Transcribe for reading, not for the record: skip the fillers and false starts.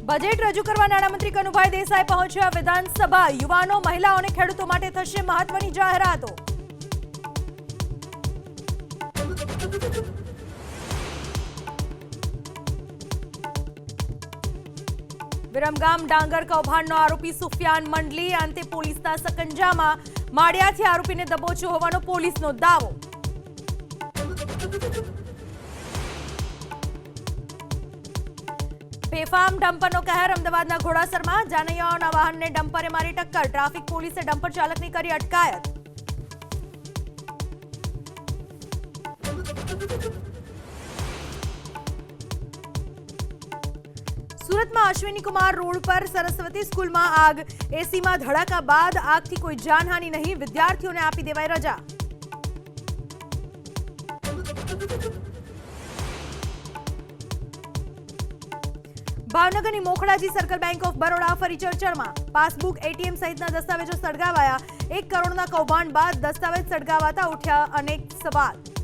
Budget રજૂ કરવા નાણામંત્રી કનુભાઈ દેસાઈ પહોંચ્યા વિધાનસભા। યુવાનો, મહિલાઓ અને ખેડૂતો માટે થશે મહત્વની જાહેરાતો। વિરમગામ ડાંગર કૌભાંડનો આરોપી સુફિયાન મંડલી અંતે પોલીસના સકંજામાં। માળિયાથી આરોપીને દબોચ્યો હોવાનો પોલીસનો દાવો। બેફામ ડમ્પરનો કહેર અમદાવાદના ઘોડાસરમાં। જાનૈયાઓના વાહનને ડમ્પરે મારી ટક્કર। ટ્રાફિક પોલીસે ડમ્પર ચાલકની કરી અટકાયત। સુરતમાં અશ્વિની કુમાર રોડ પર સરસ્વતી સ્કૂલમાં આગ। એસીમાં ધડાકા બાદ આગથી કોઈ જાનહાનિ નહીં। વિદ્યાર્થીઓને આપી દેવાઈ રજા। ભાવનગરની Mokhdaji circle bank of Baroda ફરી ચર્ચામાં। પાસબુક, એટીએમ સહિતના દસ્તાવેજો સળગાવાયા। 1 કરોડના કૌભાંડ બાદ દસ્તાવેજ સળગાવાતા ઉઠ્યા અનેક સવાલ।